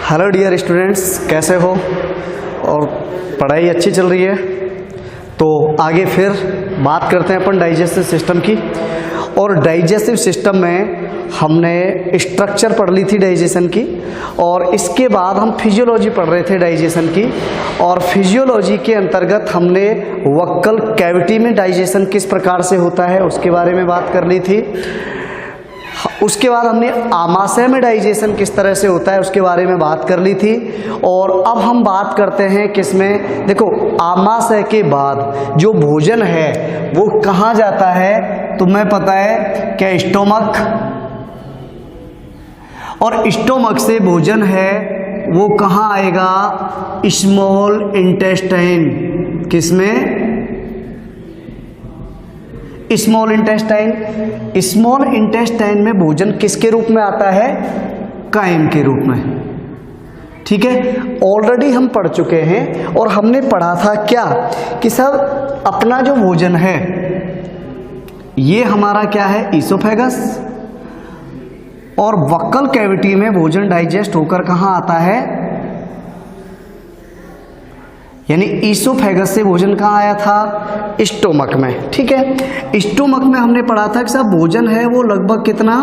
Hello dear students, कैसे हो? और पढ़ाई अच्छी चल रही है? तो आगे फिर बात करते हैं अपन डाइजेस्टिव सिस्टम की। और डाइजेस्टिव सिस्टम में हमने स्ट्रक्चर पढ़ ली थी डाइजेशन की, और इसके बाद हम फिजियोलॉजी पढ़ रहे थे डाइजेशन की। और फिजियोलॉजी के अंतर्गत हमने वक्कल कैविटी में डाइजेशन किस प्रकार से होता है उसके बारे में बात कर ली थी। उसके बाद हमने आमाशय में डाइजेशन किस तरह से होता है उसके बारे में बात कर ली थी। और अब हम बात करते हैं किसमें, देखो आमाशय के बाद जो भोजन है वो कहाँ जाता है, तुम्हें पता है क्या? स्टोमक। और स्टोमक से भोजन है वो कहाँ आएगा? Small intestine. किसमें? Small intestine. स्मॉल इंटेस्टाइन में भोजन किसके रूप में आता है? काइम के रूप में। ठीक है, ऑलरेडी हम पढ़ चुके हैं। और हमने पढ़ा था क्या कि सब अपना जो भोजन है ये हमारा क्या है? ईसोफेगस। और वक्कल कैविटी में भोजन डाइजेस्ट होकर कहाँ आता है? यानी ईसोफेगस से भोजन कहाँ आया था? स्टोमक में। ठीक है, स्टोमक में हमने पढ़ा था कि साहब भोजन है वो लगभग कितना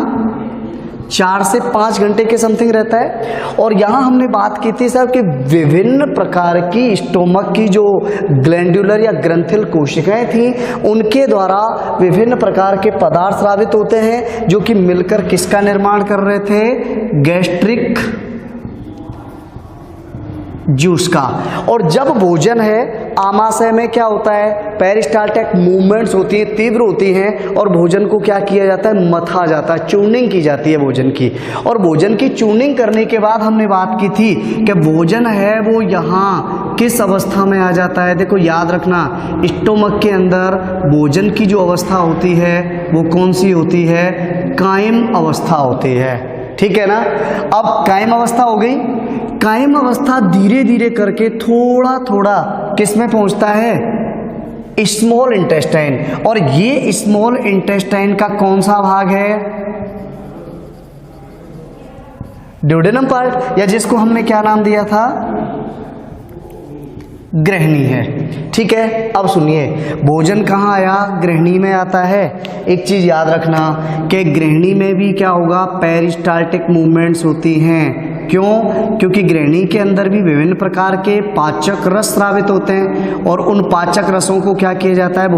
4 से 5 घंटे के समथिंग रहता है। और यहाँ हमने बात की थी साहब कि विभिन्न प्रकार की स्टोमक की जो ग्लैंडुलर या ग्रंथिल कोशिकाएं थी उनके द्वारा विभिन्न प्रकार के पदार्थ स्रावित होते हैं जो कि मिलकर किसका निर्माण कर रहे थे? गैस्ट्रिक जूस का। और जब भोजन है आमाशय में क्या होता है? पेरिस्टाल्टिक मूवमेंट्स होती है, तीव्र होती हैं, और भोजन को क्या किया जाता है? मथा जाता है, चूर्निंग की जाती है भोजन की। और भोजन की चूर्निंग करने के बाद हमने बात की थी कि भोजन है वो यहाँ किस अवस्था में आ जाता है। देखो याद रखना, स्टोमक के अंदर भोजन की जो अवस्था होती है वो कौन सी होती है? कायम अवस्था होती है। ठीक है ना? अब कायम अवस्था हो गई। कायम अवस्था धीरे धीरे करके थोड़ा थोड़ा किस में पहुंचता है? Small intestine. और ये स्मॉल इंटेस्टाइन का कौन सा भाग है? ड्यूडेनम पार्ट, या जिसको हमने क्या नाम दिया था? ग्रहणी है। ठीक है, अब सुनिए भोजन कहाँ आया? ग्रहणी में आता है। एक चीज याद रखना कि ग्रहणी में भी क्या होगा? पेरिस्टाल्टिक मूवमेंट्स होती हैं। क्यों? क्योंकि ग्रहणी के अंदर भी विभिन्न प्रकार के पाचक रस स्रावित होते हैं, और उन पाचक रसों को क्या किया जाता है?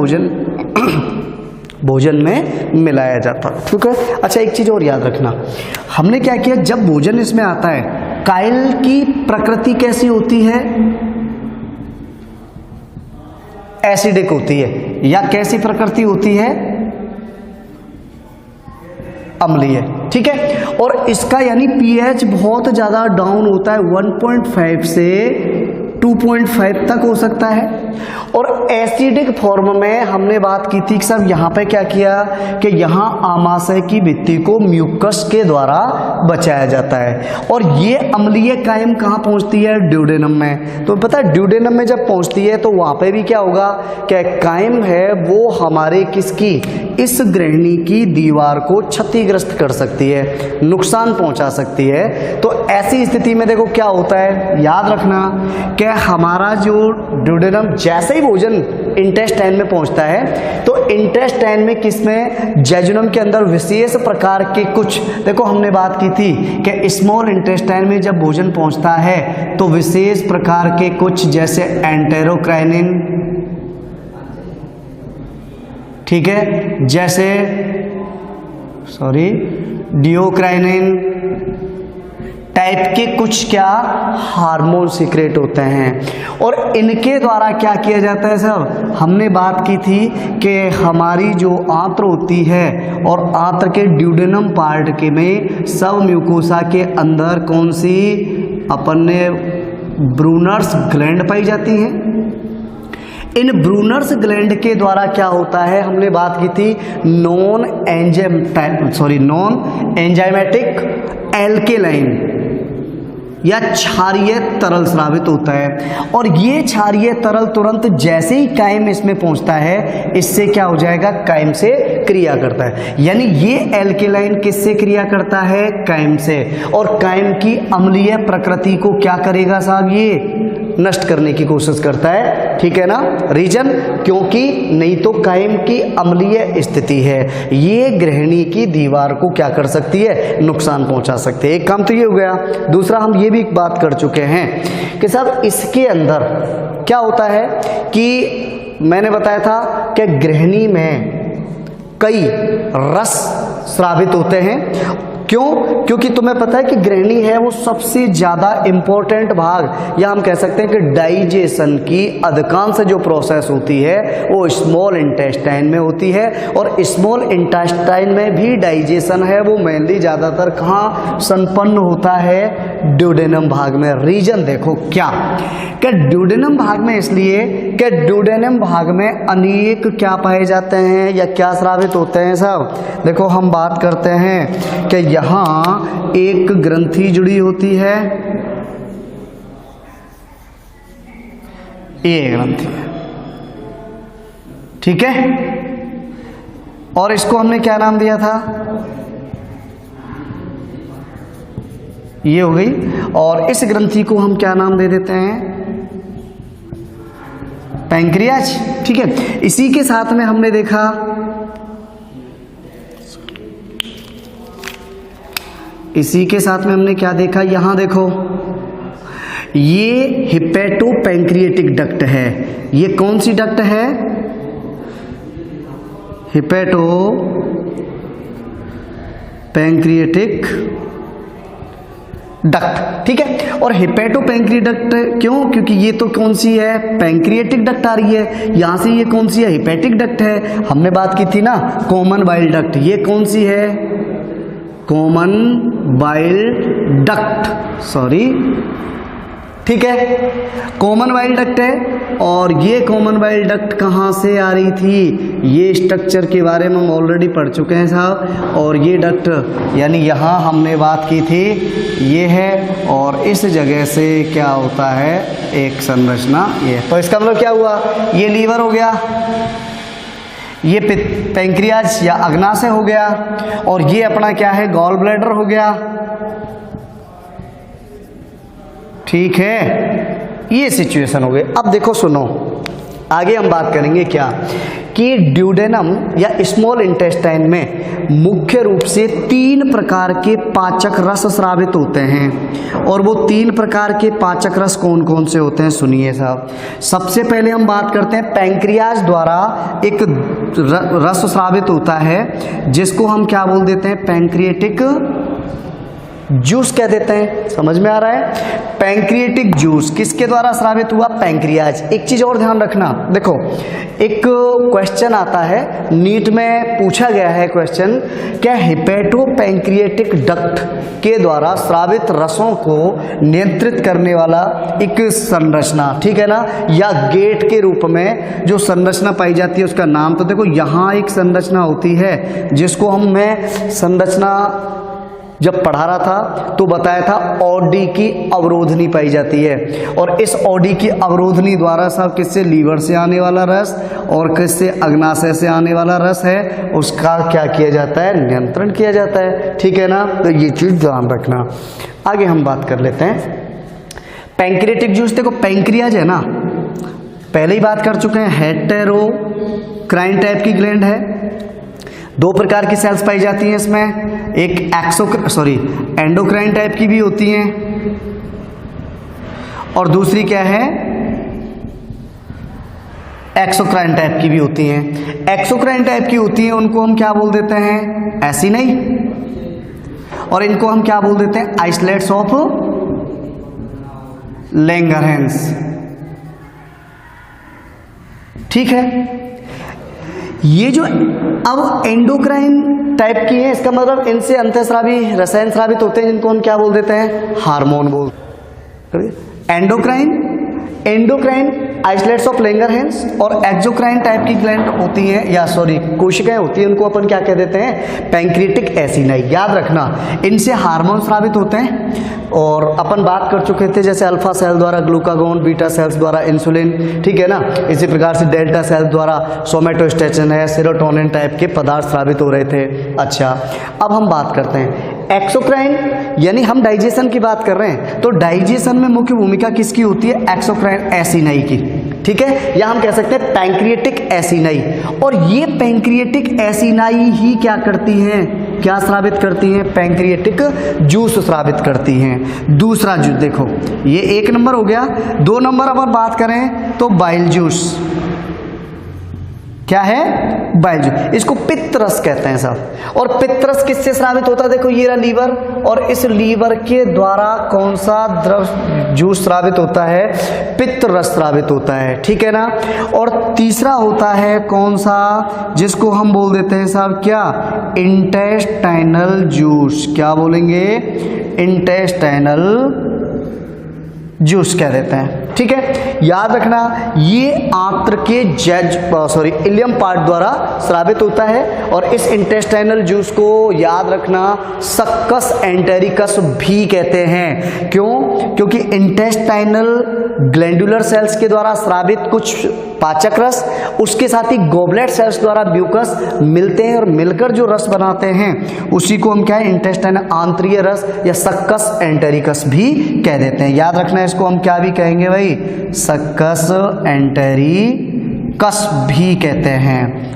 भोजन में मिलाया जाता है। ठीक है, अच्छा एक चीज और याद रखना, हमने क्या किया जब भोजन इसमें आता है, काइल की प्रकृति कैसी होती है? एसिडिक होती है। या कैसी प्रकृति होती है? अम्लीय। ठीक है, और इसका यानी पीएच बहुत ज्यादा डाउन होता है, 1.5 से 2.5 तक हो सकता है। और एसिडिक फॉर्म में हमने बात की थी कि सब यहाँ पे क्या किया कि यहाँ आमाशय की भित्ति को म्यूकस के द्वारा बचाया जाता है। और ये अम्लीय कायम कहाँ पहुँचती है? ड्यूडेनम में। तो पता है ड्यूडेनम में जब पहुँचती है तो वहाँ पे भी क्या होगा कि कायम है वो हमारे किसकी? इस ग्रहणी की दीवार को क्षतिग्रस्त कर सकती है, नुकसान पहुँचा सकती है। तो ऐसी स्थिति में देखो क्या होता है, याद रखना कि हमारा जो ड्यूडेनम जैसे ही भोजन इंटेस्टाइन में पहुंचता है तो इंटेस्टाइन में किसमें? जेजुनम के अंदर विशेष प्रकार के कुछ, देखो हमने बात की थी कि स्मॉल इंटेस्टाइन में जब भोजन पहुंचता है तो विशेष प्रकार के कुछ जैसे एंटेरोक्राइनिन, ठीक है, जैसे डियोक्राइनिन टाइप के कुछ क्या हार्मोन सीक्रेट होते हैं। और इनके द्वारा क्या किया जाता है सर? हमने बात की थी कि हमारी जो आंत्र होती है और आंत्र के ड्यूडेनम पार्ट के में सब म्यूकोसा के अंदर कौन सी अपन ने ब्रूनर्स ग्लैंड पाई जाती हैं। इन ब्रूनर्स ग्लैंड के द्वारा क्या होता है? हमने बात की थी नॉन एंजाइमेटिक एल्केलाइन या क्षारीय तरल स्रावित होता है। और ये क्षारीय तरल तुरंत जैसे ही कायम इसमें पहुंचता है, इससे क्या हो जाएगा, कायम से क्रिया करता है। यानी ये एल्केलाइन किससे क्रिया करता है, कायम से। और कायम की अम्लीय प्रकृति को क्या करेगा साहब, ये नष्ट करने की कोशिश करता है, ठीक है ना। रीजन, क्योंकि नहीं तो कायम की अम्लीय स्थिति है, ये गृहिणी की दीवार को क्या कर सकती है, नुकसान पहुंचा सकती है। एक काम तो ये हो गया। दूसरा, हम ये भी बात कर चुके हैं कि साहब इसके अंदर क्या होता है कि मैंने बताया था कि गृहिणी में कई रस स्रावित होते हैं। क्यों? क्योंकि तुम्हें पता है कि गृहिणी है वो सबसे ज्यादा इंपॉर्टेंट भाग, या हम कह सकते हैं कि डाइजेशन की अधिकांश जो प्रोसेस होती है वो स्मॉल इंटेस्टाइन में होती है। और स्मॉल इंटेस्टाइन में भी डाइजेशन है वो मेनली ज्यादातर कहाँ संपन्न होता है, ड्यूडेनम भाग में। रीजन देखो क्या, कि ड्यूडेनम भाग में इसलिए कि ड्यूडेनम भाग में अनेक क्या पाए जाते हैं या क्या स्रावित होते हैं साहब। देखो हम बात करते हैं कि यहां एक ग्रंथि जुड़ी होती है, ये ग्रंथि है, ठीक है। और इसको हमने क्या नाम दिया था, ये हो गई। और इस ग्रंथि को हम क्या नाम दे देते हैं, पैंक्रियाज, ठीक है। इसी के साथ में हमने देखा क्या देखा, यहां देखो ये हिपेटो पैंक्रिएटिक डक्ट है। ये कौन सी डक्ट है, हिपेटो पैंक्रिएटिक डक्ट, ठीक है। और हिपेटो पैंक्रिएटिक डक्ट क्यों, क्योंकि ये तो कौन सी है, पैंक्रिएटिक डक्ट आ रही है, यहां से ये कौन सी है, हिपेटिक डक्ट है। हमने बात की थी ना कॉमन बाइल डक्ट, ये कौन सी है, कॉमन बाइल डक्ट, सॉरी, ठीक है, कॉमन बाइल डक्ट है। और ये कॉमन बाइल डक्ट कहाँ से आ रही थी, ये स्ट्रक्चर के बारे में हम ऑलरेडी पढ़ चुके हैं साहब। और ये डक्ट यानी यहाँ हमने बात की थी, ये है, और इस जगह से क्या होता है, एक संरचना ये। तो इसका मतलब क्या हुआ, ये लीवर हो गया, ये पैंक्रियाज या अग्नाशय हो गया, और ये अपना क्या है, गॉल ब्लैडर हो गया, ठीक है। ये सिचुएशन हो गई। अब देखो सुनो, आगे हम बात करेंगे क्या, कि ड्यूडेनम या स्मॉल इंटेस्टाइन में मुख्य रूप से 3 प्रकार के पाचक रस स्रावित होते हैं। और वो 3 प्रकार के पाचक रस कौन कौन से होते हैं, सुनिए साहब। सबसे पहले हम बात करते हैं पैंक्रियाज द्वारा एक रस स्रावित होता है, जिसको हम क्या बोल देते हैं, पैंक्रिएटिक जूस कह देते हैं। समझ में आ रहा है, पैंक्रिएटिक जूस किसके द्वारा स्रावित हुआ, पैंक्रियाज। एक चीज और ध्यान रखना, देखो एक क्वेश्चन आता है, नीट में पूछा गया है क्वेश्चन, क्या हिपेटो पैंक्रिएटिक डक्ट के द्वारा स्रावित रसों को नियंत्रित करने वाला एक संरचना, ठीक है ना, या गेट के रूप में जो संरचना पाई जाती है उसका नाम। तो देखो यहाँ एक संरचना होती है जिसको मैं संरचना जब पढ़ा रहा था तो बताया था, ऑडी की अवरोधनी पाई जाती है। और इस ऑडी की अवरोधनी द्वारा सब किससे, लीवर से आने वाला रस और किससे, अग्नाशय से आने वाला रस है, उसका क्या किया जाता है, नियंत्रण किया जाता है, ठीक है ना। तो ये चीज ध्यान रखना। आगे हम बात कर लेते हैं पैंक्रिएटिक जूस। देखो पैंक्रियाज है ना, पहले ही बात कर चुके हैं, हेटेरोक्राइन टाइप की ग्लैंड है। 2 प्रकार की सेल्स पाई जाती हैं इसमें, एक एंडोक्राइन टाइप की भी होती हैं, और दूसरी क्या है, एक्सोक्राइन टाइप की भी होती हैं। एक्सोक्राइन टाइप की होती हैं उनको हम क्या बोल देते हैं, ऐसी नहीं, और इनको हम क्या बोल देते हैं, आइसोलेट्स ऑफ लैंगरहैंस, ठीक है। ये जो अब एंडोक्राइन टाइप की है, इसका मतलब इनसे अंतःस्रावी रसायन स्रावित होते हैं, जिनको हम क्या बोल देते हैं, हार्मोन बोल। Endocrine endocrine isolates of Langerhans और एक्सोक्राइन टाइप की ग्लैंड होती हैं, या सॉरी कोशिकाएं होती हैं, उनको अपन क्या कह देते हैं, पैंक्रियाटिक एसिनाई। याद रखना इनसे हार्मोन स्रावित होते हैं, और अपन बात कर चुके थे जैसे अल्फा सेल द्वारा ग्लूकागोन, बीटा सेल्स द्वारा इंसुलिन, ठीक है ना। इसी प्रकार से डेल्टा सेल द्वारा सोमेटोस्टेचिन है, सेरोटोनिन टाइप के पदार्थ स्रावित हो रहे थे। अच्छा, अब हम बात करते हैं एक्सोक्राइन, यानी हम डाइजेशन की बात कर रहे हैं, तो डाइजेशन में मुख्य भूमिका किसकी होती है, एक्सोक्राइन एसिनाई की, ठीक है, या हम कह सकते हैं पैंक्रियाटिक एसिनाई। और ये पैंक्रियाटिक एसिनाई ही क्या करती हैं, क्या स्रावित करती हैं, पैंक्रियाटिक जूस स्रावित करती हैं। दूसरा जूस देखो, ये 1 नंबर हो गया। 2 नंबर अगर बात करें तो बाइल जूस, क्या है, बाइल जूस, इसको पित्त रस कहते हैं साहब। और पित्त रस किससे स्रावित होता है, देखो ये रहा लीवर, और इस लीवर के द्वारा कौन सा द्रव जूस स्रावित होता है, पित्त रस स्रावित होता है, ठीक है ना। और तीसरा होता है कौन सा, जिसको हम बोल देते हैं साहब क्या, इंटेस्टाइनल जूस, क्या बोलेंगे, इंटेस्टाइनल जूस कह देते हैं, ठीक है। याद रखना ये आंत्र के इलियम पार्ट द्वारा स्रावित होता है, और इस इंटेस्टाइनल जूस को याद रखना सक्कस एंटेरिकस भी कहते हैं। क्यों, क्योंकि इंटेस्टाइनल ग्लैंडुलर सेल्स के द्वारा स्रावित कुछ पाचक रस, उसके साथ ही गोबलेट सेल्स द्वारा म्यूकस मिलते हैं, और मिलकर जो रस बनाते हैं उसी को हम क्या है, इंटेस्टाइनल आंतरीय रस या सक्कस एंटेरिकस भी कह देते हैं। याद रखना इसको हम क्या भी कहेंगे भाई, सक्कस एंटेरिकस भी कहते हैं।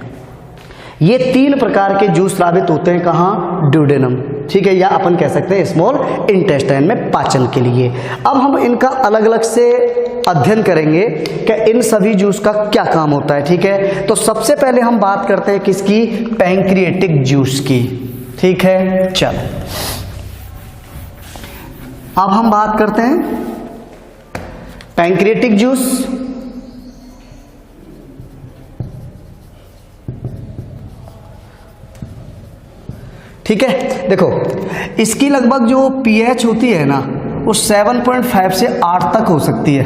ये 3 प्रकार के जूस स्रावित होते हैं, कहाँ, ड्यूडेनम, ठीक है, या अपन कह सकते हैं स्मॉल इंटेस्टाइन में पाचन के लिए। अब हम इनका अलग अलग से अध्ययन करेंगे कि इन सभी जूस का क्या काम होता है, ठीक है। तो सबसे पहले हम बात करते हैं किसकी, पैंक्रियाटिक जूस की, ठीक है। चलो अब हम बात करते हैं पैंक्रियाटिक जूस। ठीक है, देखो इसकी लगभग जो पीएच होती है ना, वो 7.5 से 8 तक हो सकती है,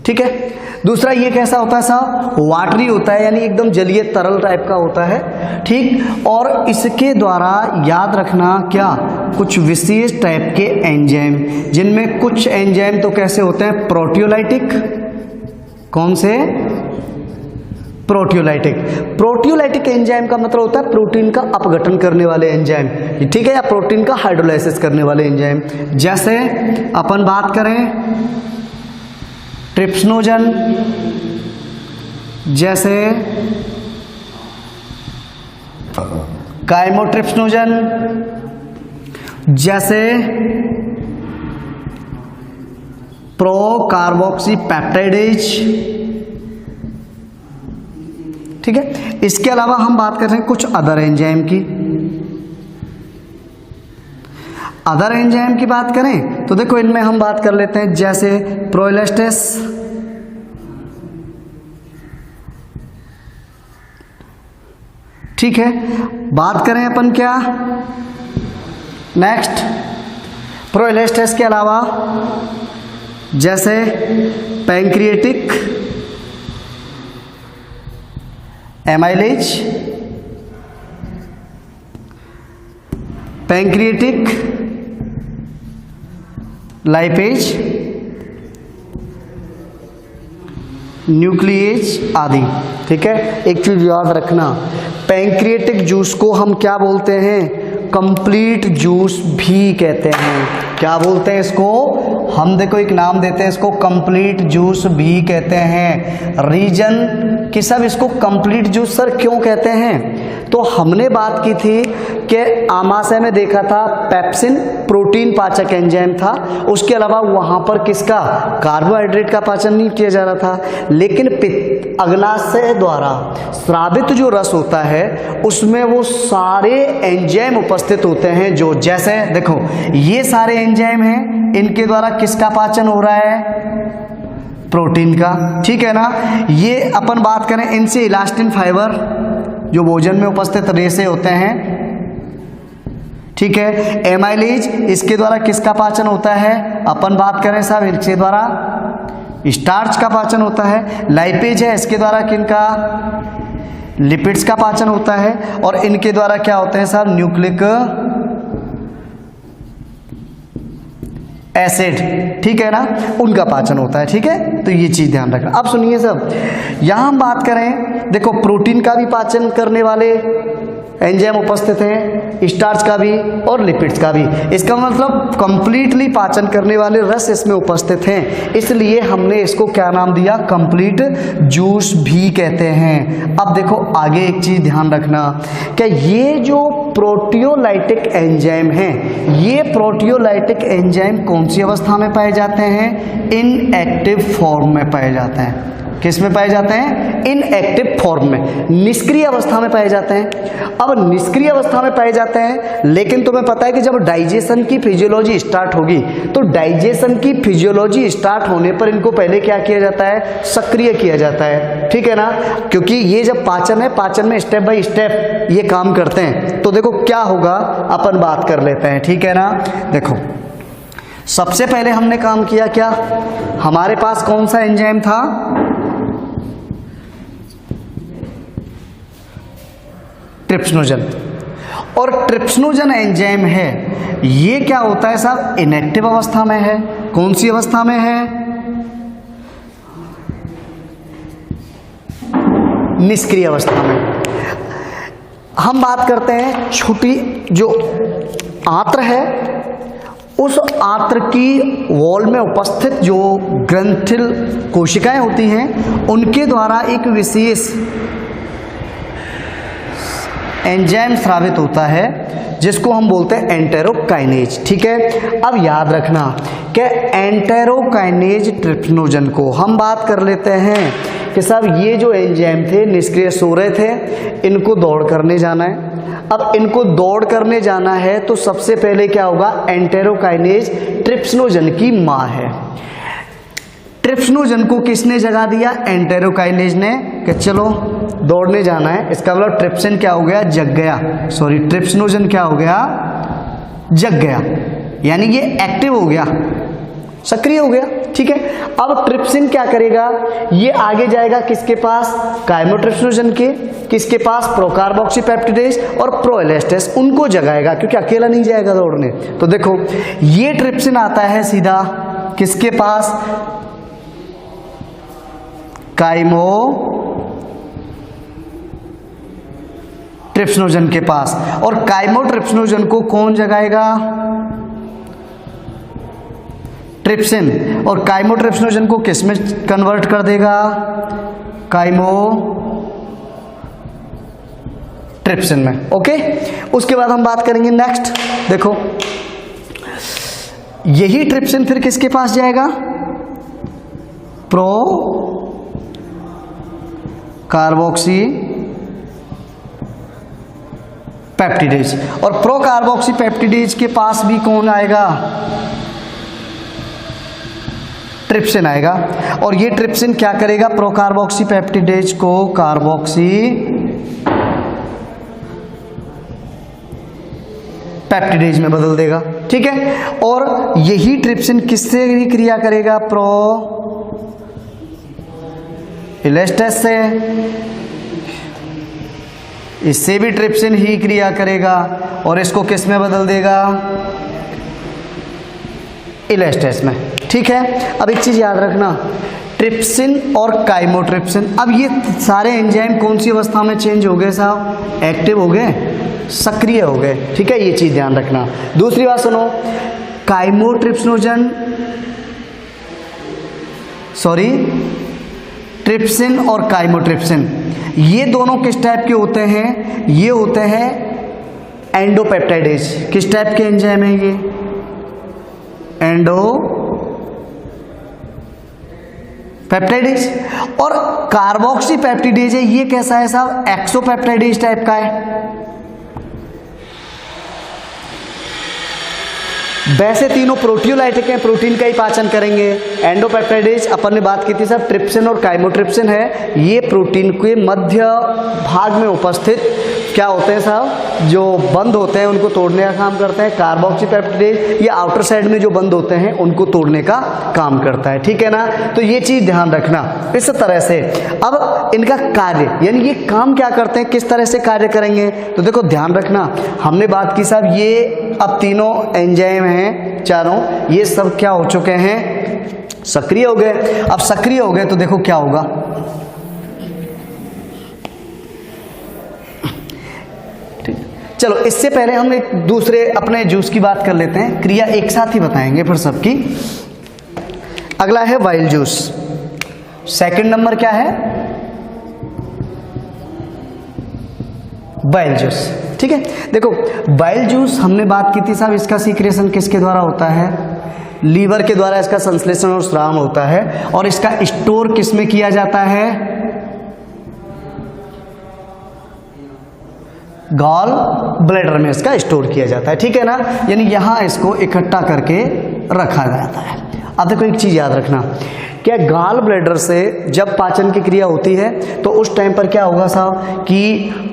ठीक है। दूसरा ये कैसा होता है साहब, वाटरी होता है, यानी एकदम जलीय तरल टाइप का होता है, ठीक। और इसके द्वारा याद रखना क्या, कुछ विशेष टाइप के एंजाइम, जिनमें कुछ एंजाइम तो कैसे होते हैं, प्रोटियोलाइटिक, कौन से, प्रोटियोलाइटिक। प्रोटियोलाइटिक एंजाइम का मतलब होता है प्रोटीन का अपघटन करने वाले एंजाइम, ठीक है, या प्रोटीन का हाइड्रोलाइसिस करने वाले एंजाइम। जैसे अपन बात करें ट्रिप्सिनोजन, जैसे काइमोट्रिप्सिनोजन, जैसे प्रोकार्बोक्सी पेप्टाइडेज, ठीक है। इसके अलावा हम बात कर रहे हैं कुछ अदर एंजाइम की। अदर एंजाइम की बात करें तो देखो इनमें हम बात कर लेते हैं जैसे प्रोएलेस्टेस, ठीक है। बात करें अपन क्या, नेक्स्ट प्रोएलेस्टेस के अलावा जैसे pancreatic amylase, pancreatic lipase, nuclease आदि, ठीक है। एक चीज याद रखना, पैंक्रियाटिक जूस को हम क्या बोलते हैं, कंप्लीट जूस भी कहते हैं। क्या बोलते हैं इसको, हम देखो एक नाम देते हैं इसको, कंप्लीट जूस भी कहते हैं। रीजन कि सब इसको कंप्लीट जूस सर क्यों कहते हैं, तो हमने बात की थी कि आमाशय में देखा था पेप्सिन प्रोटीन पाचक एंजाइम था, उसके अलावा वहां पर किसका, कार्बोहाइड्रेट का पाचन नहीं किया जा रहा था, लेकिन अग्नाशय द्वारा स्रावित जो रस होता है उसमें वो सारे एंजाइम उपस्थित होते हैं, जो जैसे देखो ये सारे एंजाइम हैं, इनके द्वारा किसका पाचन हो रहा है, प्रोटीन का, ठीक है ना। ये अपन बात करें इनसे इलास्टिन फाइबर जो भोजन में उपस्थित रेशे होते हैं, ठीक है। एमाइलेज इसके द्वारा किसका पाचन होता है, अपन बात करें साहब इसके द्वारा स्टार्च का पाचन होता है। लाइपेज है, इसके द्वारा किनका, लिपिड्स का पाचन होता है। और इनके द्वारा क्या होता है साहब, न्यूक्लिक एसिड, ठीक है ना, उनका पाचन होता है। ठीक है, तो ये चीज ध्यान रखना। अब सुनिए सब, यहां हम बात करें, देखो प्रोटीन का भी पाचन करने वाले एंजाइम उपस्थित हैं, स्टार्च का भी और लिपिड्स का भी। इसका मतलब कंप्लीटली पाचन करने वाले रस इसमें उपस्थित हैं, इसलिए हमने इसको क्या नाम दिया, कंप्लीट जूस भी कहते हैं। अब देखो आगे एक चीज ध्यान रखना कि ये जो प्रोटियोलाइटिक एंजाइम हैं, ये प्रोटियोलाइटिक एंजाइम कौन सी अवस्था में पाए जाते हैं, इनएक्टिव फॉर्म में पाए जाते हैं। किस में पाए जाते हैं, इनएक्टिव फॉर्म में, निष्क्रिय अवस्था में पाए जाते हैं। अब निष्क्रिय अवस्था में पाए जाते हैं, लेकिन तुम्हें पता है कि जब डाइजेशन की फिजियोलॉजी स्टार्ट होगी, तो डाइजेशन की फिजियोलॉजी स्टार्ट होने पर इनको पहले क्या किया जाता है, सक्रिय किया जाता है। ठीक है ना, क्योंकि ये जब पाचन है, पाचन में स्टेप बाय स्टेप ये काम करते हैं। तो देखो क्या होगा, अपन बात कर लेते हैं। ठीक है ना, देखो सबसे पहले हमने काम किया क्या, हमारे पास कौन सा एंजाइम था, ट्रिप्सिनोजन। और ट्रिप्सिनोजन एंजाइम है, ये क्या होता है साहब, इनएक्टिव अवस्था में है। कौन सी अवस्था में है, निष्क्रिय अवस्था में। हम बात करते हैं छोटी जो आंत्र है, उस आंत्र की वॉल में उपस्थित जो ग्रंथिल कोशिकाएं होती हैं, उनके द्वारा एक विशेष एंजाइम स्रावित होता है जिसको हम बोलते हैं एंटेरोकाइनेज। ठीक है, अब याद रखना कि एंटेरोकाइनेज ट्रिप्सिनोजन को हम बात कर लेते हैं कि साहब ये जो एंजाइम थे निष्क्रिय सो रहे थे, इनको दौड़ करने जाना है। अब इनको दौड़ करने जाना है तो सबसे पहले क्या होगा, एंटेरोकाइनेज ट्रिप्सिनोजन की माँ है। ट्रिप्सिनोजन को किसने जगा दिया, एंटेरोकाइनेज ने, कि चलो दौड़ने जाना है। इसका मतलब ट्रिप्सिन क्या हो गया, जग गया, सॉरी ट्रिप्सिनोजन क्या हो गया, जग गया, यानी ये एक्टिव हो गया, सक्रिय हो गया। ठीक है, अब ट्रिप्सिन क्या करेगा, ये आगे जाएगा किसके पास, काइमोट्रिप्सिनोजन के, किसके पास, प्रोकार्बोक्सीपेप्टिडेज और प्रोएलेस्टेस, उनको जगाएगा, क्योंकि अकेला नहीं जाएगा दौड़ने। तो देखो ये ट्रिप्सिन आता है सीधा किसके पास, काइमोट्रिप्सिनोजन के पास। और काइमोट्रिप्सिनोजन को कौन जगाएगा, ट्रिप्सिन। और काइमोट्रिप्सिनोजन को किस में कन्वर्ट कर देगा, काइमोट्रिप्सिन में। ओके, उसके बाद हम बात करेंगे नेक्स्ट। देखो यही ट्रिप्सिन फिर किसके पास जाएगा, प्रो कार्बोक्सी पेप्टिडेज। और प्रो कार्बोक्सी पेप्टिडेज के पास भी कौन आएगा, ट्रिप्सिन आएगा। और ये ट्रिप्सिन क्या करेगा, प्रो कार्बोक्सी पेप्टिडेज को कार्बोक्सी पेप्टिडेज में बदल देगा। ठीक है, और यही ट्रिप्सिन किससे भी क्रिया करेगा, प्रो इलेस्टेस से, इससे भी ट्रिप्सिन ही क्रिया करेगा और इसको किस में बदल देगा, इलेस्टेस में। ठीक है, अब एक चीज याद रखना, ट्रिप्सिन और काइमोट्रिप्सिन, अब ये सारे एंजाइम कौन सी अवस्था में चेंज हो गए साहब, एक्टिव हो गए, सक्रिय हो गए। ठीक है, ये चीज ध्यान रखना। दूसरी बात सुनो, काइमोट्रिप्सिनोजन, सॉरी ट्रिप्सिन और काइमोट्रिप्सिन, ये दोनों किस टाइप के होते हैं, ये होते हैं एंडोपेप्टाइडेज। किस टाइप के एंजाइम है ये, एंडोपेप्टाइडेज। और कार्बोक्सी पेप्टिडेज है, ये कैसा है साहब, एक्सोपेप्टाइडेज टाइप का है। वैसे तीनों प्रोटियोलाइटिक हैं, प्रोटीन का ही पाचन करेंगे। एंडोपेप्टाइडेज अपन ने बात की थी साहब, ट्रिप्सिन और काइमोट्रिप्सिन है, ये प्रोटीन के मध्य भाग में उपस्थित क्या होते हैं साहब, जो बंद होते हैं उनको तोड़ने का काम करते हैं। कार्बोक्सीपेप्टिडेज ये आउटर साइड में जो बंद होते हैं उनको तोड़ने का काम करता है, ठीक है ना। तो ये चीज ध्यान रखना इस तरह से। अब इनका कार्य यानी ये काम क्या करते हैं, किस तरह से कार्य करेंगे, तो देखो ध्यान रखना। हमने बात की साहब ये अब तीनों एंजाइम हैं चारों, ये सब क्या हो चुके हैं, सक्रिय हो गए। अब सक्रिय हो गए तो देखो क्या होगा, चलो इससे पहले हम एक दूसरे अपने जूस की बात कर लेते हैं, क्रिया एक साथ ही बताएंगे फिर सबकी। अगला है वाइल्ड जूस, सेकंड नंबर क्या है, वाइल्ड जूस, ठीक है। देखो वाइल्ड जूस हमने बात की थी साहब, इसका सीक्रेशन किसके द्वारा होता है, लीवर के द्वारा इसका संश्लेषण और स्राव होता है। और इसका स्टोर किसमें किया जाता है, गॉल ब्लैडर में इसका स्टोर किया जाता है, ठीक है ना। यानी यहां इसको इकट्ठा करके रखा जाता है। अब देखो एक चीज याद रखना, क्या गॉल ब्लैडर से जब पाचन की क्रिया होती है तो उस टाइम पर क्या होगा साहब कि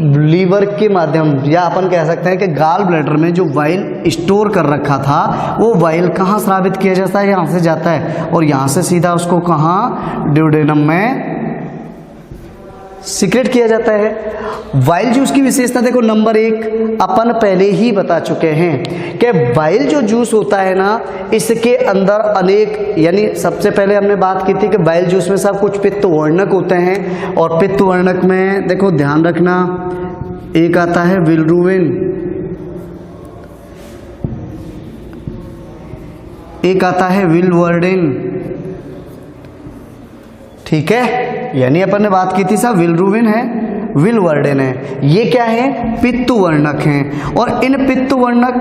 लीवर के माध्यम, या अपन कह सकते हैं कि गॉल ब्लैडर में जो वाइल स्टोर कर रखा था वो वाइल कहाँ स्रावित किया जाता है, यहाँ से जाता है और यहाँ से सीधा उसको कहाँ, ड्यूडेनम में सीक्रेट किया जाता है। वाइल्ड जूस की विशेषता देखो, नंबर एक अपन पहले ही बता चुके हैं कि वाइल्ड जो जूस होता है ना, इसके अंदर अनेक, यानी सबसे पहले हमने बात की थी कि वाइल्ड जूस में सब कुछ पित्त वर्णक होते हैं। और पित्त वर्णक में देखो ध्यान रखना, एक आता है बिलिरुबिन, एक आता है बिलिवर्डिन, ठीक है। यानी अपन ने बात की थी साहब बिलिरुबिन है, बिलिवर्डिन है, ये क्या है, पित्त वर्णक हैं। और इन पित्त वर्णक,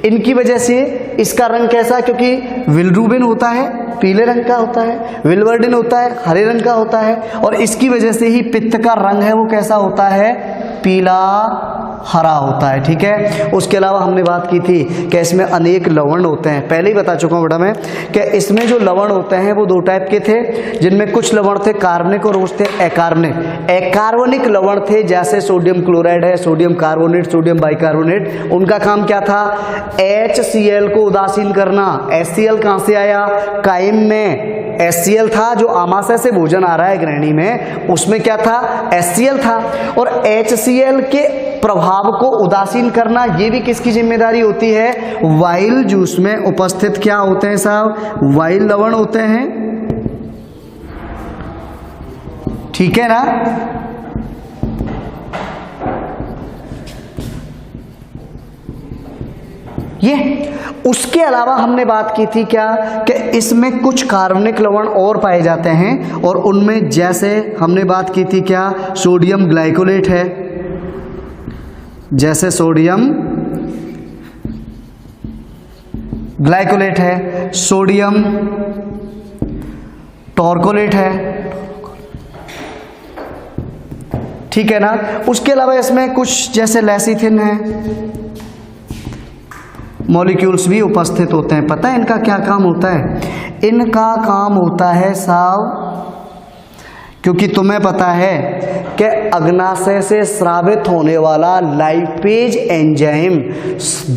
इनकी वजह से इसका रंग कैसा, क्योंकि बिलिरुबिन होता है पीले रंग का होता है, बिलिवर्डिन होता है हरे रंग का होता है, और इसकी वजह से ही पित्त का रंग है वो कैसा होता है, पीला हरा होता है, ठीक है। उसके अलावा हमने बात की थी कि इसमें अनेक लवण होते हैं, पहले ही बता चुका हूं बेटा मैं कि इसमें जो लवण होते हैं वो दो टाइप के थे, जिनमें कुछ लवण थे कार्बनिक और कुछ थे अकार्बनिक। अकार्बनिक लवण थे जैसे सोडियम क्लोराइड है, सोडियम कार्बोनेट, सोडियम बाइकार्बोनेट, उनका काम क्या था, HCl को उदासीन करना। HCl कहां से आया, कायम में HCl था, जो आमाशय से भोजन आ रहा है ग्रहणी में, उसमें क्या था, HCl था। और HCl के प्रभाव को उदासीन करना ये भी किसकी जिम्मेदारी होती है, वाइल्ड जूस में उपस्थित क्या होते हैं साहब, वाइल्ड लवण होते हैं, ठीक है ना। ये उसके अलावा हमने बात की थी क्या कि इसमें कुछ कार्बनिक लवण और पाए जाते हैं, और उनमें जैसे हमने बात की थी क्या, सोडियम ग्लाइकोलेट है, जैसे सोडियम ग्लाइकोलेट है, सोडियम टॉर्कोलेट है, ठीक है ना। उसके अलावा इसमें कुछ जैसे लेसिथिन है, मॉलिक्यूल्स भी उपस्थित होते हैं। पता है इनका क्या काम होता है, इनका काम होता है साहब, क्योंकि तुम्हें पता है कि अग्नाशय से स्रावित होने वाला लाइपेज एंजाइम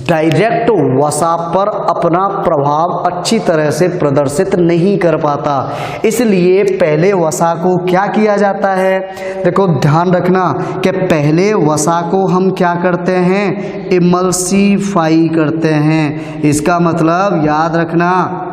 डायरेक्ट वसा पर अपना प्रभाव अच्छी तरह से प्रदर्शित नहीं कर पाता, इसलिए पहले वसा को क्या किया जाता है, देखो ध्यान रखना कि पहले वसा को हम क्या करते हैं, इमल्सीफाई करते हैं। इसका मतलब याद रखना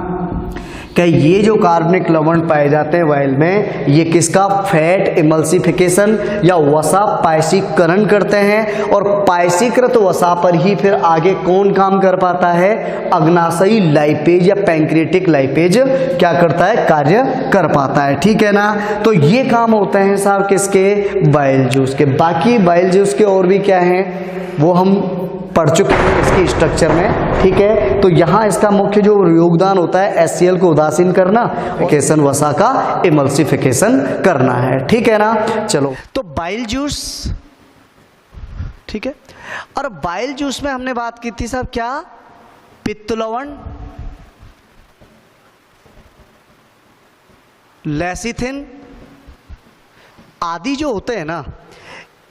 कि ये जो कार्बनिक लवण पाए जाते हैं वाइल में, ये किसका, फैट इमल्सिफिकेशन या वसा पायसीकरण करते हैं। और पायसीकृत वसा पर ही फिर आगे कौन काम कर पाता है, अग्नाशयी लाइपेज या पैंक्रियाटिक लाइपेज क्या करता है, कार्य कर पाता है, ठीक है ना। तो ये काम होते हैं साहब किसके, वाइल्ड जूस के। बाकी वाइल्ड जूस के और भी क्या हैं वो हम पढ़ चुके हैं इसकी स्ट्रक्चर में, ठीक है। तो यहाँ इसका मुख्य जो योगदान होता है HCl को उदासीन करना, फिकेशन वसा का इमल्सिफिकेशन करना है, ठीक है ना। चलो तो वाइल्ड जूस, ठीक है। और वाइल्ड जूस में हमने बात की थी साहब क्या, पित्त लवण, लेसिथिन, आदि जो होते हैं ना,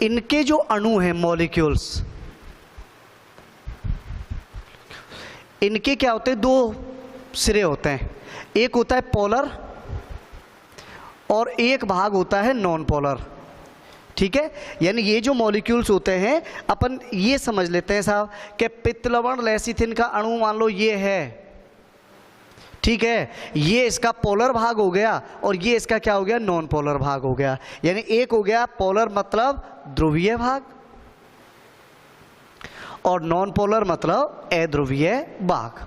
इनके जो अणु हैं मॉलिक्यूल्स, इनके क्या होते हैं, दो सिरे होते हैं, एक होता है पोलर और एक भाग होता है नॉन पोलर। ठीक है, यानी ये जो मॉलिक्यूल्स होते हैं, अपन ये समझ लेते हैं साहब कि पित्त लवण लेसिथिन का अणु मान लो ये है, ठीक है, ये इसका पोलर भाग हो गया और ये इसका क्या हो गया, नॉन पोलर भाग हो गया। यानी एक हो गया पोलर मतलब ध्रुवीय भाग और नॉन पोलर मतलब अध्रुवीय भाग।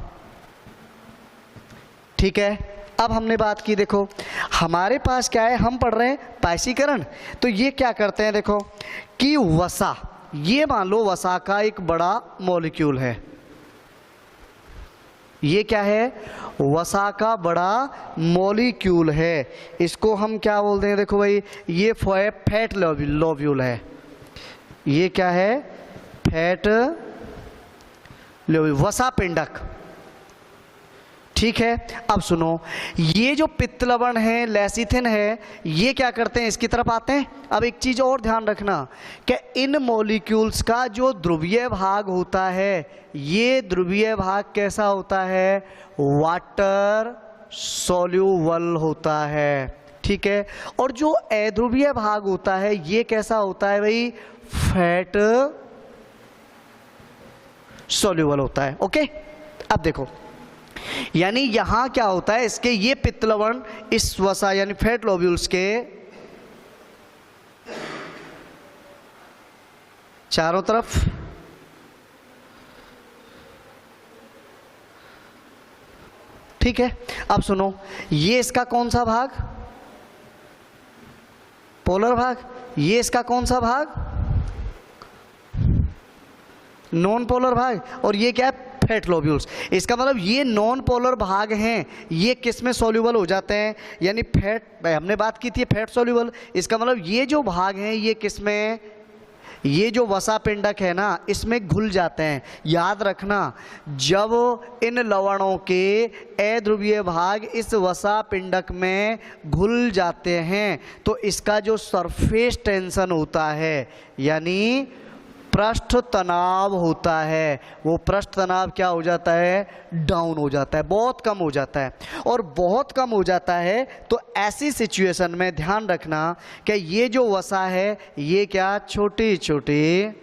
ठीक है, अब हमने बात की, देखो हमारे पास क्या है, हम पढ़ रहे हैं पाइसीकरण। तो ये क्या करते हैं, देखो कि वसा, ये मान लो वसा का एक बड़ा मॉलिक्यूल है, ये क्या है, वसा का बड़ा मॉलिक्यूल है, इसको हम क्या बोलते हैं, देखो भाई ये फैट लोब्यूल है, ये क्या है, फैट लोब्यूल, वसा पिंडक। ठीक है, अब सुनो, ये जो पित्त लवण है, लेसिथिन है, ये क्या करते हैं, इसकी तरफ आते हैं। अब एक चीज और ध्यान रखना कि इन मॉलिक्यूल्स का जो ध्रुवीय भाग होता है, ये ध्रुवीय भाग कैसा होता है, वाटर सॉल्यूबल होता है। ठीक है, और जो अध्रुवीय भाग होता है, ये कैसा होता है भाई, फैट सॉल्यूबल होता है। ओके, अब देखो, यानी यहां क्या होता है, इसके ये पित्त लवण इस वसा यानी फैट लोब्यूल्स के चारों तरफ ठीक है, अब सुनो, ये इसका कौन सा भाग, पोलर भाग, ये इसका कौन सा भाग, नॉन पोलर भाग, और ये क्या है, फैट लोब्यूल्स। इसका मतलब ये नॉन पोलर भाग हैं, ये किस में सॉल्यूबल हो जाते हैं, यानी फैट, हमने बात की थी फैट सॉल्यूबल, इसका मतलब ये जो भाग हैं ये किस में, ये जो वसा पिंडक है ना, इसमें घुल जाते हैं। याद रखना, जब इन लवणों के अध्रुवीय भाग इस वसा पिंडक में घुल जाते हैं तो इसका जो सरफेस टेंशन होता है, यानी पृष्ठ तनाव होता है, वो पृष्ठ तनाव क्या हो जाता है, डाउन हो जाता है, बहुत कम हो जाता है। और बहुत कम हो जाता है तो ऐसी सिचुएशन में ध्यान रखना कि ये जो वसा है ये क्या, छोटे छोटे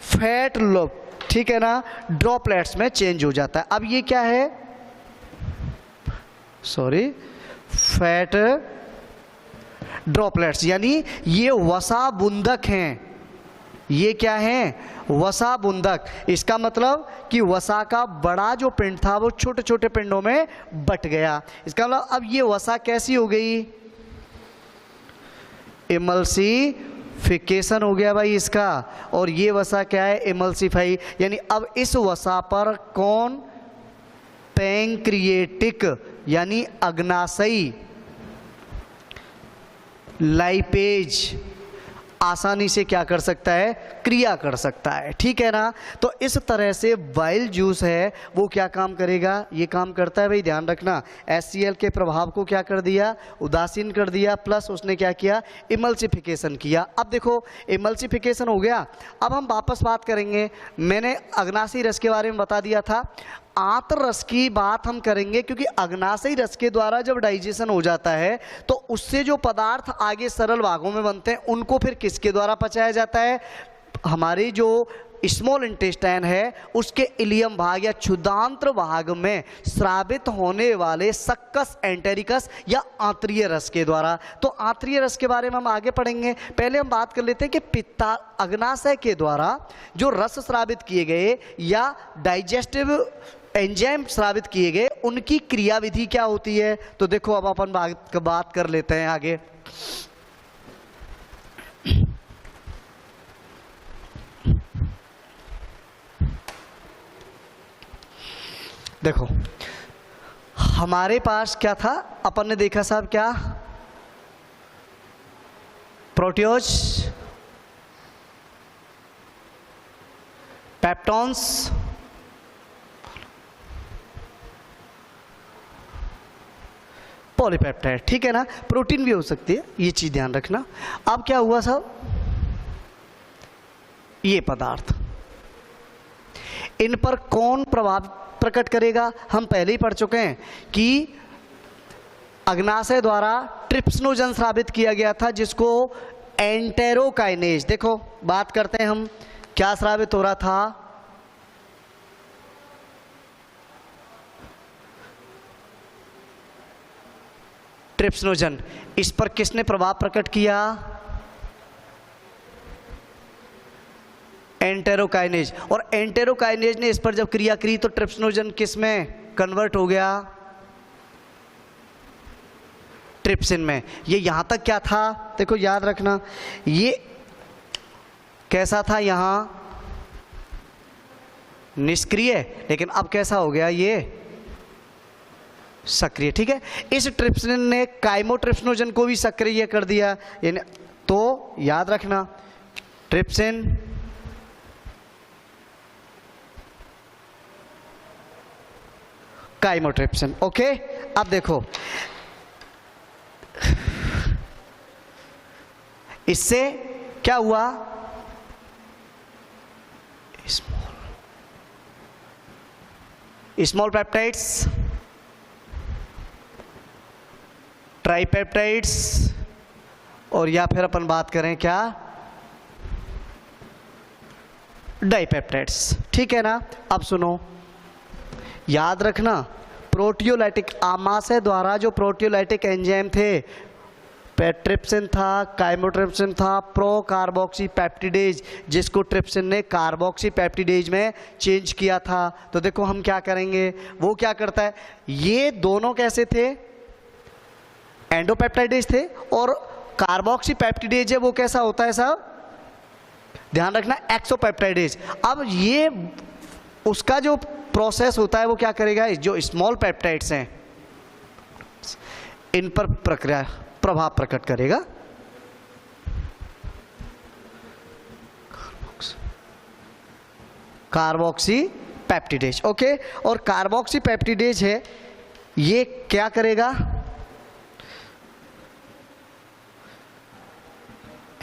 फैट लोब, ठीक है ना, ड्रॉपलेट्स में चेंज हो जाता है। अब ये क्या है, सॉरी, फैट ड्रॉपलेट्स, यानी ये वसा बुंदक हैं, ये क्या है, वसा बुंदक। इसका मतलब कि वसा का बड़ा जो पिंड था वो छोटे छोटे पिंडों में बट गया। इसका मतलब अब ये वसा कैसी हो गई, इमल्सिफिकेशन हो गया भाई इसका, और ये वसा क्या है, इमल्सिफाई। यानी अब इस वसा पर कौन, पैंक्रिएटिक यानी अग्नाशयी लाइपेज आसानी से क्या कर सकता है, क्रिया कर सकता है। ठीक है ना, तो इस तरह से बाइल जूस है वो क्या काम करेगा, ये काम करता है भाई, ध्यान रखना। HCl के प्रभाव को क्या कर दिया, उदासीन कर दिया, प्लस उसने क्या किया, इमल्सिफिकेशन किया। अब देखो इमल्सिफिकेशन हो गया, अब हम वापस बात करेंगे। मैंने अग्नाशयी रस के बारे में बता दिया था, आंत्र रस की बात हम करेंगे, क्योंकि अग्नाशयी रस के द्वारा जब डाइजेशन हो जाता है तो उससे जो पदार्थ आगे सरल भागों में बनते हैं उनको फिर किसके द्वारा पचाया जाता है, हमारी जो स्मॉल इंटेस्टाइन है उसके इलियम भाग या क्षुदांत्र भाग में स्रावित होने वाले सक्कस एंटेरिकस या आंत्रीय रस के द्वारा। तो आंत्रीय रस के बारे में हम आगे पढ़ेंगे, पहले हम बात कर लेते हैं कि पित्ता अग्नाशय के द्वारा जो रस स्रावित किए गए या डाइजेस्टिव एंजाइम स्रावित किए गए उनकी क्रियाविधि क्या होती है। तो देखो अब अपन बात कर लेते हैं आगे। देखो हमारे पास क्या था, अपन ने देखा साहब क्या, प्रोटियोज, पेप्टॉन्स, पॉलीपेप्टाइड, ठीक है ना। प्रोटीन भी हो सकती है, ये चीज ध्यान रखना। अब क्या हुआ साहब, ये पदार्थ, इन पर कौन प्रभाव प्रकट करेगा, हम पहले ही पढ़ चुके हैं कि अग्नाशय द्वारा ट्रिप्सिनोजन स्रावित किया गया था, जिसको एंटेरोकाइनेज, देखो बात करते हैं हम, क्या स्रावित हो रहा था, ट्रिप्सिनोजन। इस पर किसने प्रभाव प्रकट किया, एंटेरोकाइनेज। और एंटेरोकाइनेज ने इस पर जब क्रिया की तो ट्रिप्सिनोजन किस में कन्वर्ट हो गया, ट्रिप्सिन में। ये यहां तक क्या था, देखो याद रखना, ये कैसा था, यहां निष्क्रिय, लेकिन अब कैसा हो गया, ये सक्रिय, ठीक है। इस ट्रिप्सिन ने काइमोट्रिप्सिनोजन को भी सक्रिय कर दिया, तो याद रखना ट्रिप्सिन काइमोट्रिप्सिन, ओके। अब देखो इससे क्या हुआ, स्मॉल पेप्टाइड्स, ट्राइपेप्टाइड्स, और या फिर अपन बात करें क्या, डाइपेप्टाइड्स, ठीक है ना। अब सुनो, याद रखना प्रोटियोलाइटिक आमाशय द्वारा जो प्रोटियोलाइटिक एंजाइम थे, ट्रिप्सिन था, काइमोट्रिप्सिन था, प्रो कार्बोक्सी पेप्टिडेज, जिसको ट्रिप्सिन ने कार्बोक्सी पेप्टिडेज में चेंज किया था। तो देखो हम क्या करेंगे, वो क्या करता है, ये दोनों कैसे थे, एंडोपेप्टाइडेज थे, और कार्बोक्सी पेप्टिडेज है वो कैसा होता है साहब, ध्यान रखना, एक्सोपेप्टाइडेज। अब ये उसका जो प्रोसेस होता है वो क्या करेगा, जो स्मॉल पेप्टाइड्स हैं इन पर प्रक्रिया प्रभाव प्रकट करेगा। Carboxy peptidase, okay. और कार्बोक्सी पेप्टिडेज है, ये क्या करेगा,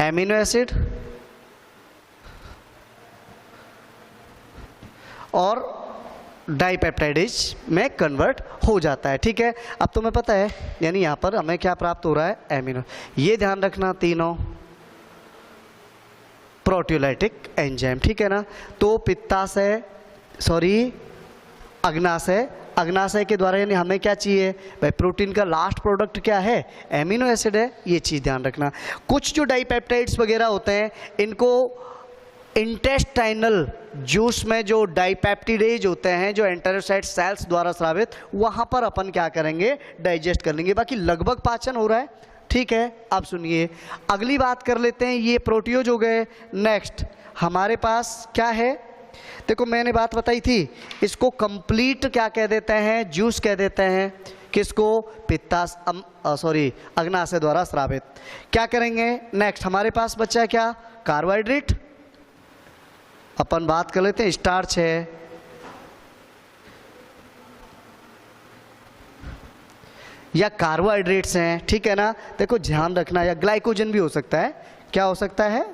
एमिनो एसिड और डाइपेप्टाइडेज में कन्वर्ट हो जाता है, ठीक है। अब तुम्हें पता है, यानी यहां पर हमें क्या प्राप्त हो रहा है, एमिनो, ये ध्यान रखना, तीनों प्रोटियोलाइटिक एंजाइम, ठीक है ना। तो पित्ताशय, सॉरी अग्नाशय, अग्नाशय के द्वारा यानी हमें क्या चाहिए भाई, प्रोटीन का लास्ट प्रोडक्ट क्या है, एमिनो एसिड है, ये चीज ध्यान रखना। कुछ जो डाइपेप्टाइड्स वगैरह होते हैं, इनको इंटेस्टाइनल जूस में जो डाइपेप्टिडेज होते हैं, जो एंटेरोसाइट सेल्स द्वारा स्रावित, वहां पर अपन क्या करेंगे, डाइजेस्ट कर लेंगे। बाकी लगभग पाचन हो रहा है, ठीक है। अब सुनिए, अगली बात कर लेते हैं, ये प्रोटियोज हो गए। नेक्स्ट हमारे पास क्या है, देखो मैंने बात बताई थी, इसको कंप्लीट क्या कह देते हैं, जूस कह देते हैं, किसको, सॉरी अग्नाशय द्वारा स्रावित। क्या करेंगे, नेक्स्ट हमारे पास बचा क्या, कार्बोहाइड्रेट, अपन बात कर लेते हैं, स्टार्च है, या कार्बोहाइड्रेट्स हैं, ठीक है ना। देखो ध्यान रखना, या ग्लाइकोजन भी हो सकता है, क्या हो सकता है,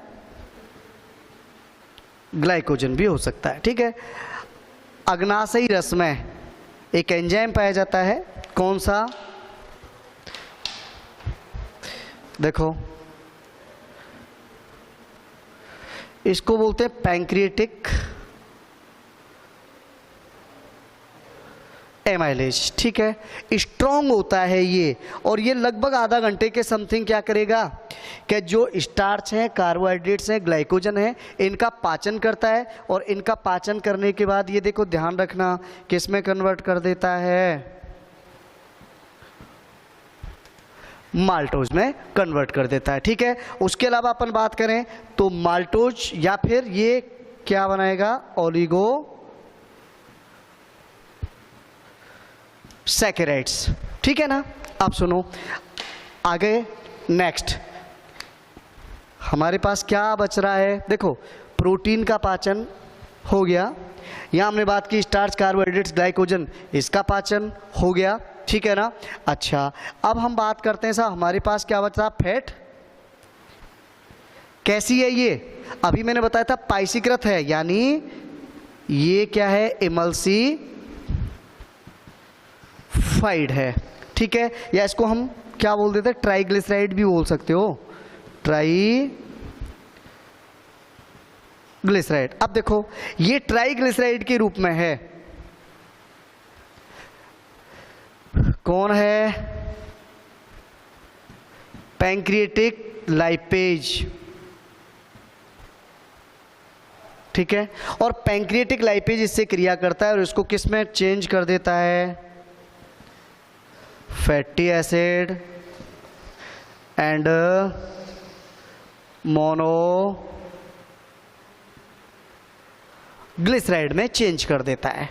ग्लाइकोजन भी हो सकता है, ठीक है। अग्नाशयी रस में एक एंजाइम पाया जाता है, कौन सा, देखो इसको बोलते हैं पैंक्रियाटिक एमाइलेज, ठीक है। स्ट्रॉन्ग होता है ये, और ये लगभग आधा घंटे के समथिंग क्या करेगा, कि जो स्टार्च है, कार्बोहाइड्रेट्स हैं, ग्लाइकोजन है, इनका पाचन करता है, और इनका पाचन करने के बाद ये देखो ध्यान रखना किस में कन्वर्ट कर देता है, माल्टोज में कन्वर्ट कर देता है, ठीक है। उसके अलावा अपन बात करें तो माल्टोज, या फिर ये क्या बनाएगा, ओलिगो सैकेराइड्स, ठीक है ना। अब सुनो आगे, नेक्स्ट हमारे पास क्या बच रहा है, देखो प्रोटीन का पाचन हो गया, यहां हमने बात की स्टार्च, कार्बोहाइड्रेट्स, ग्लाइकोजन, इसका पाचन हो गया, ठीक है ना। अच्छा, अब हम बात करते हैं साहब, हमारे पास क्या बचा, फैट। कैसी है ये, अभी मैंने बताया था पाइसीकृत है, यानी ये क्या है, इमल्सीफाइड है, ठीक है। या इसको हम क्या बोल देते हैं, ट्राइग्लिसराइड भी बोल सकते हो, ट्राइग्लिसराइड। अब देखो ये ट्राइग्लिसराइड के रूप में है, कौन है, पैंक्रिएटिक लाइपेज, ठीक है। और पैंक्रिएटिक लाइपेज इससे क्रिया करता है और इसको किस में चेंज कर देता है, फैटी एसिड एंड मोनोग्लिसराइड में चेंज कर देता है,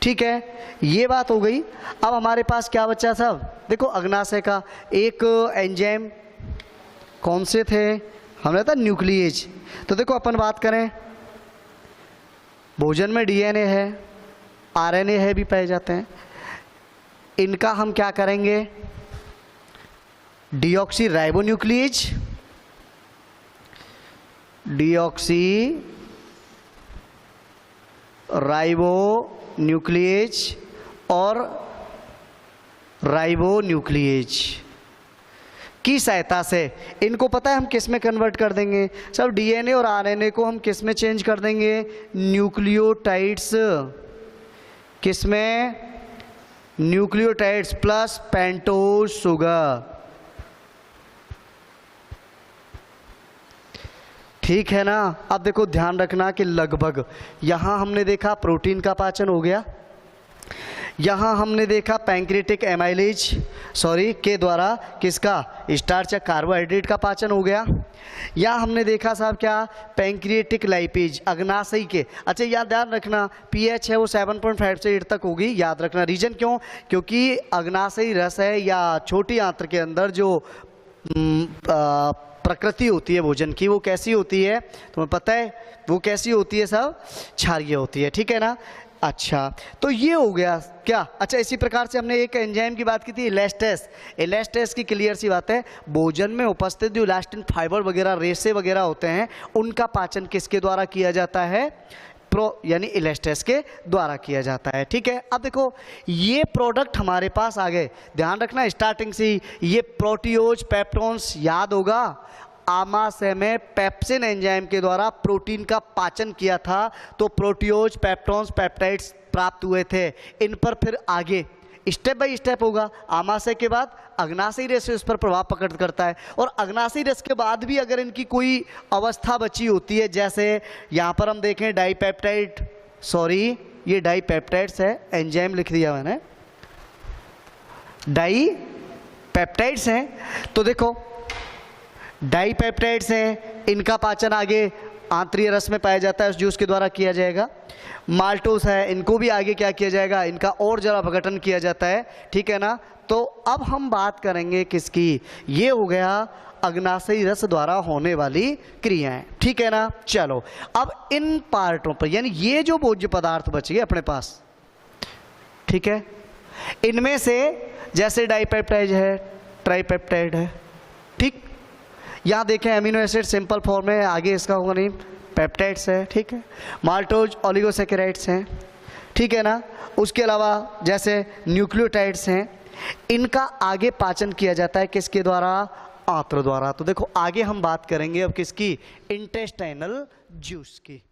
ठीक है। ये बात हो गई। अब हमारे पास क्या बचा साहब, देखो अग्नाशय का एक एंजाइम कौन से थे, हमने था न्यूक्लिएज। तो देखो अपन बात करें, भोजन में डीएनए है, आरएनए है भी पाए जाते हैं, इनका हम क्या करेंगे, डीऑक्सी राइबोन्यूक्लिएज, डीऑक्सी राइबोन्यूक्लिएज और राइबोन्यूक्लिएज की सहायता से इनको पता है हम किस में कन्वर्ट कर देंगे, सब डीएनए और आरएनए को हम किस में चेंज कर देंगे, न्यूक्लियोटाइड्स, किस में, न्यूक्लियोटाइड्स प्लस पेंटोज शुगर, ठीक है ना। अब देखो ध्यान रखना कि लगभग यहां हमने देखा प्रोटीन का पाचन हो गया, यहाँ हमने देखा पैंक्रिएटिक एमाइलेज के द्वारा किसका, स्टार्च या कार्बोहाइड्रेट का पाचन हो गया। यहाँ हमने देखा साहब क्या, पैंक्रिएटिक लाइपेज अग्नाशयी के। अच्छा याद रखना पीएच है वो 7.5 से 8 तक होगी, याद रखना। रीजन क्यों, क्योंकि अग्नाशयी रस है या छोटी आंत्र के अंदर जो प्रकृति होती है भोजन की, वो कैसी होती है तुम्हें पता है, वो कैसी होती है साहब, क्षारीय होती है, ठीक है ना। अच्छा तो ये हो गया क्या। अच्छा इसी प्रकार से हमने एक एंजाइम की बात की थी, इलास्टेस। इलास्टेस की क्लियर सी बात है, भोजन में उपस्थित जो इलास्टिन फाइबर वगैरह रेशे वगैरह होते हैं उनका पाचन किसके द्वारा किया जाता है, यानी इलास्टेस के द्वारा किया जाता है, ठीक है। अब देखो ये प्रोडक्ट हमारे पास आ गए, ध्यान रखना स्टार्टिंग से ये प्रोटियोज पेप्टोन्स याद होगा, आमाशय में पेप्सिन एंजाइम के द्वारा प्रोटीन का पाचन किया था तो प्रोटियोज पेप्टोन्स पेप्टाइड्स प्राप्त हुए थे। इन पर फिर आगे स्टेप बाय स्टेप होगा, आमाशय के बाद अग्नाशयी रस उस पर प्रभाव पकड़ करता है और अग्नाशयी रस के बाद भी अगर इनकी कोई अवस्था बची होती है, जैसे यहाँ पर हम देखें डाईपेप्टाइड, ये डाईपेप्टाइड्स है, एंजाइम लिख दिया मैंने, डाईपेप्टाइड्स हैं। तो देखो डाईपेप्टाइड्स हैं, इनका पाचन आगे आंतरीय रस में पाया जाता है, उस जूस के द्वारा किया जाएगा। माल्टोस है, इनको भी आगे क्या किया जाएगा, इनका और जरा अपघटन किया जाता है, ठीक है ना। तो अब हम बात करेंगे किसकी, ये हो गया अग्नाशयी रस द्वारा होने वाली क्रियाएं, ठीक है ना। चलो अब इन पार्टों पर, यानी ये जो भोज्य पदार्थ बच गए अपने पास, ठीक है, इनमें से जैसे डाईपेप्टाइड है, ट्राईपेप्टाइड है, ठीक। यहाँ देखें अमीनो एसिड सिंपल फॉर्म में, आगे इसका होगा नहीं, पेप्टाइड्स है, ठीक है। माल्टोज ओलिगोसैकेराइड्स हैं, ठीक है ना। उसके अलावा जैसे न्यूक्लियोटाइड्स हैं, इनका आगे पाचन किया जाता है किसके द्वारा, आंत्र द्वारा। तो देखो आगे हम बात करेंगे अब किसकी, इंटेस्टाइनल जूस की।